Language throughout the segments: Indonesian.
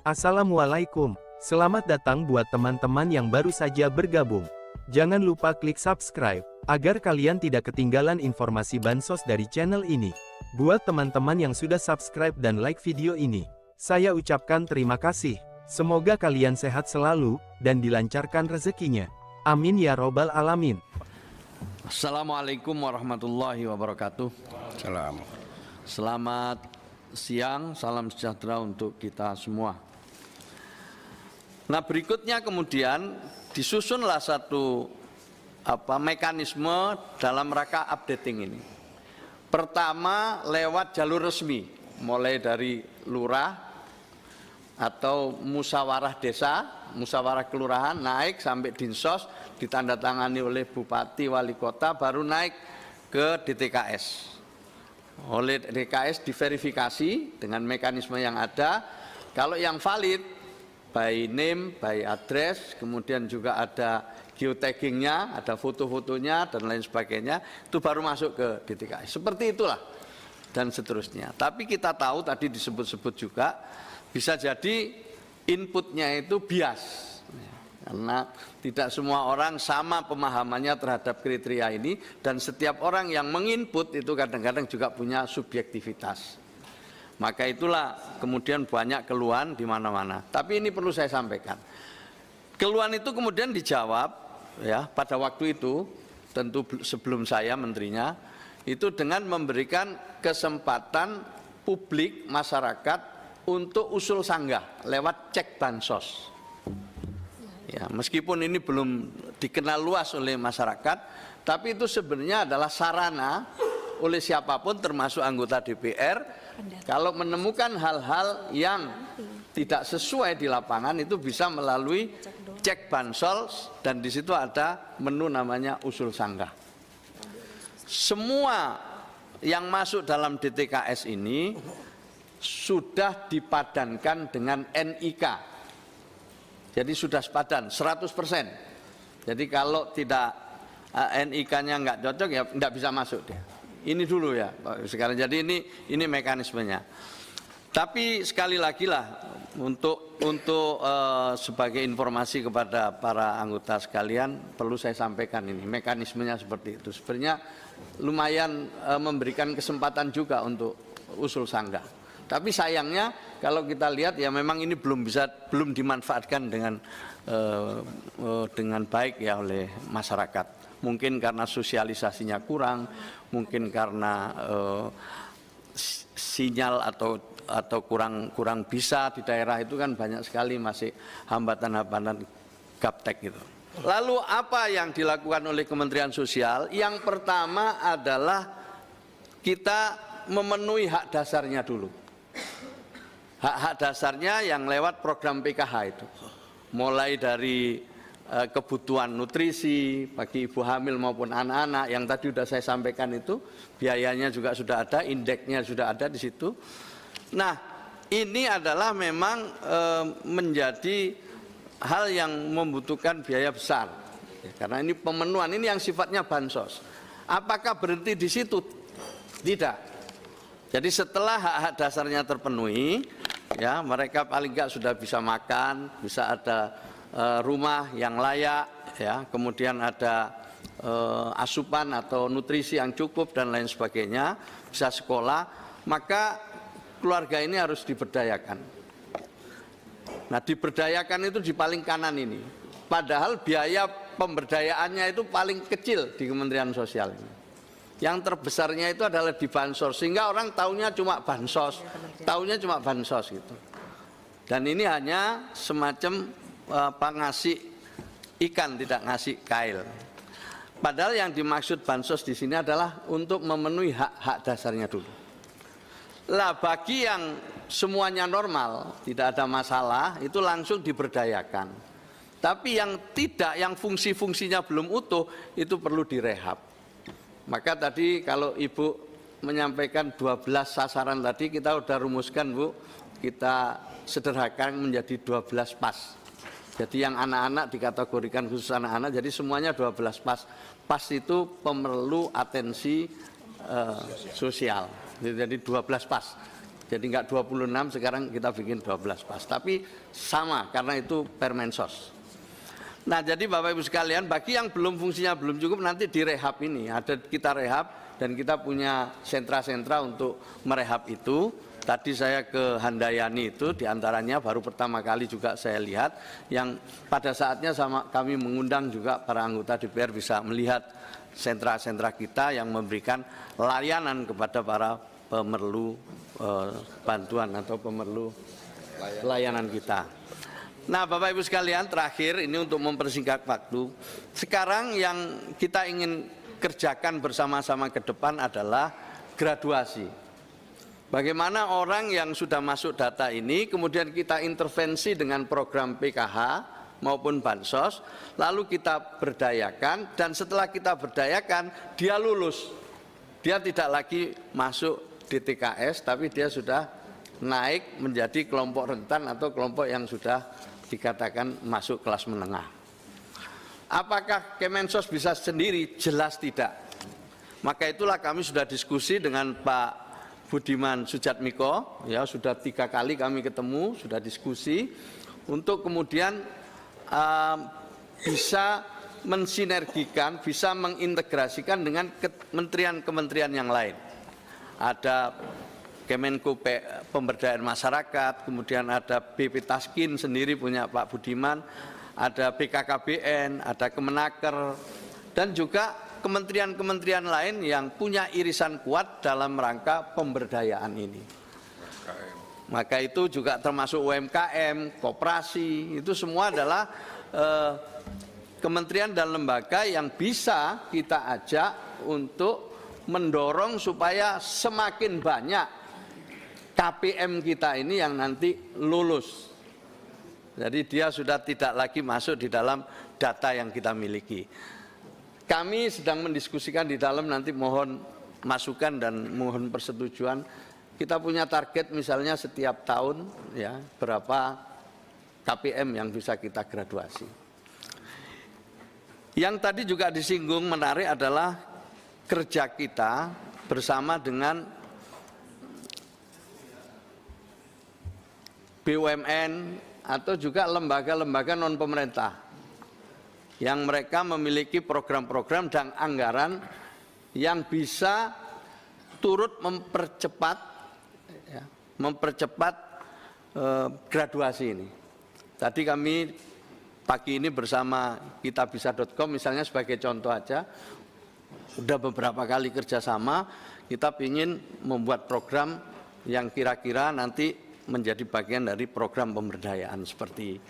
Assalamualaikum, selamat datang buat teman-teman yang baru saja bergabung. Jangan lupa klik subscribe, agar kalian tidak ketinggalan informasi bansos dari channel ini. Buat teman-teman yang sudah subscribe dan like video ini, saya ucapkan terima kasih. Semoga kalian sehat selalu, dan dilancarkan rezekinya. Amin ya robbal alamin. Assalamualaikum warahmatullahi wabarakatuh. Selamat siang, salam sejahtera untuk kita semua. Nah, berikutnya kemudian disusunlah satu mekanisme dalam rangka updating ini. Pertama lewat jalur resmi, mulai dari lurah atau musyawarah desa, musyawarah kelurahan, naik sampai dinsos, ditandatangani oleh bupati, wali kota, baru naik ke DTKS. Oleh DTKS diverifikasi dengan mekanisme yang ada. Kalau yang valid, by name, by address, kemudian juga ada geotaggingnya, ada foto-fotonya dan lain sebagainya, itu baru masuk ke DTKS. Seperti itulah dan seterusnya. Tapi kita tahu tadi disebut-sebut juga bisa jadi inputnya itu bias, karena tidak semua orang sama pemahamannya terhadap kriteria ini, dan setiap orang yang menginput itu kadang-kadang juga punya subjektivitas. Maka itulah kemudian banyak keluhan di mana-mana. Tapi ini perlu saya sampaikan. Keluhan itu kemudian dijawab ya pada waktu itu, tentu sebelum saya menterinya, itu dengan memberikan kesempatan publik masyarakat untuk usul sanggah lewat cek bansos. Ya, meskipun ini belum dikenal luas oleh masyarakat, tapi itu sebenarnya adalah sarana oleh siapapun termasuk anggota DPR kalau menemukan hal-hal yang tidak sesuai di lapangan, itu bisa melalui cek bansos, dan di situ ada menu namanya usul sanggah. Semua yang masuk dalam DTKS ini sudah dipadankan dengan NIK. Jadi sudah sepadan 100%. Jadi kalau tidak NIK-nya nggak cocok ya nggak bisa masuk dia. Ini dulu ya sekarang. Jadi ini mekanismenya. Tapi sekali lagi lah untuk sebagai informasi kepada para anggota sekalian, perlu saya sampaikan ini mekanismenya seperti itu. Sebenarnya lumayan memberikan kesempatan juga untuk usul sanggah. Tapi sayangnya kalau kita lihat ya memang ini belum dimanfaatkan dengan baik ya oleh masyarakat. Mungkin karena sosialisasinya kurang, mungkin karena sinyal atau kurang bisa di daerah itu kan banyak sekali masih hambatan-hambatan gaptek gitu. Lalu apa yang dilakukan oleh Kementerian Sosial? Yang pertama adalah kita memenuhi hak dasarnya dulu. Hak-hak dasarnya yang lewat program PKH itu, mulai dari kebutuhan nutrisi bagi ibu hamil maupun anak-anak yang tadi sudah saya sampaikan, itu biayanya juga sudah ada, indeksnya sudah ada di situ. Nah, ini adalah memang menjadi hal yang membutuhkan biaya besar ya, karena ini pemenuhan ini yang sifatnya bansos. Apakah berhenti di situ? Tidak. Jadi setelah hak-hak dasarnya terpenuhi, ya mereka paling enggak sudah bisa makan, bisa ada rumah yang layak, ya, kemudian ada asupan atau nutrisi yang cukup dan lain sebagainya, bisa sekolah, maka keluarga ini harus diberdayakan. Nah, diberdayakan itu di paling kanan ini, padahal biaya pemberdayaannya itu paling kecil di Kementerian Sosial ini. Yang terbesarnya itu adalah di bansos, sehingga orang taunya cuma bansos, gitu. Dan ini hanya semacam ngasih ikan, tidak ngasih kail. Padahal yang dimaksud bansos di sini adalah untuk memenuhi hak-hak dasarnya dulu. Lah bagi yang semuanya normal, tidak ada masalah, itu langsung diberdayakan. Tapi yang tidak, yang fungsi-fungsinya belum utuh, itu perlu direhab. Maka tadi kalau Ibu menyampaikan 12 sasaran tadi, kita sudah rumuskan, Bu, kita sederhanakan menjadi 12 pas. Jadi yang anak-anak dikategorikan khusus anak-anak, jadi semuanya 12 pas. Pas itu pemerlu atensi sosial. Jadi 12 pas. Jadi nggak 26, sekarang kita bikin 12 pas. Tapi sama, karena itu Permensos. Nah, jadi Bapak Ibu sekalian, bagi yang belum fungsinya belum cukup, nanti direhab ini. Kita rehab, dan kita punya sentra-sentra untuk merehab itu. Tadi saya ke Handayani itu, diantaranya baru pertama kali juga saya lihat, yang pada saatnya kami mengundang juga para anggota DPR bisa melihat sentra-sentra kita yang memberikan layanan kepada para pemerlu bantuan atau pemerlu layanan kita. Nah, Bapak Ibu sekalian, terakhir ini untuk mempersingkat waktu. Sekarang yang kita ingin kerjakan bersama-sama ke depan adalah graduasi. Bagaimana orang yang sudah masuk data ini, kemudian kita intervensi dengan program PKH maupun Bansos, lalu kita berdayakan, dan setelah kita berdayakan, dia lulus. Dia tidak lagi masuk di TKS, tapi dia sudah naik menjadi kelompok rentan atau kelompok yang sudah dikatakan masuk kelas menengah. Apakah Kemensos bisa sendiri? Jelas tidak. Maka itulah kami sudah diskusi dengan Pak Budiman Sujatmiko, ya sudah 3 kali kami ketemu, sudah diskusi untuk kemudian bisa mensinergikan, bisa mengintegrasikan dengan kementerian-kementerian yang lain. Ada Kemenko Pemberdayaan Masyarakat, kemudian ada BP Taskin sendiri punya Pak Budiman, ada BKKBN, ada Kemenaker, dan juga kementerian-kementerian lain yang punya irisan kuat dalam rangka pemberdayaan ini. Maka itu juga termasuk UMKM, koperasi, itu semua adalah kementerian dan lembaga yang bisa kita ajak untuk mendorong supaya semakin banyak KPM kita ini yang nanti lulus. Jadi dia sudah tidak lagi masuk di dalam data yang kita miliki. Kami sedang mendiskusikan di dalam, nanti mohon masukan dan mohon persetujuan. Kita punya target misalnya setiap tahun ya berapa KPM yang bisa kita graduasi. Yang tadi juga disinggung menarik adalah kerja kita bersama dengan BUMN atau juga lembaga-lembaga non pemerintah yang mereka memiliki program-program dan anggaran yang bisa turut mempercepat graduasi ini. Tadi kami pagi ini bersama kitabisa.com misalnya sebagai contoh aja, sudah beberapa kali kerjasama, kita ingin membuat program yang kira-kira nanti menjadi bagian dari program pemberdayaan seperti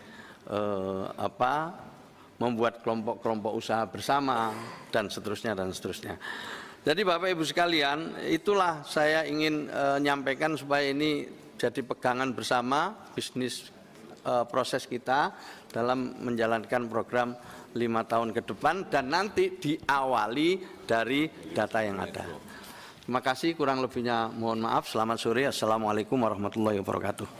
membuat kelompok-kelompok usaha bersama dan seterusnya dan seterusnya. Jadi Bapak Ibu sekalian, itulah saya ingin nyampaikan supaya ini jadi pegangan bersama bisnis proses kita dalam menjalankan program 5 tahun ke depan dan nanti diawali dari data yang ada. Terima kasih, kurang lebihnya mohon maaf. Selamat sore. Assalamualaikum warahmatullahi wabarakatuh.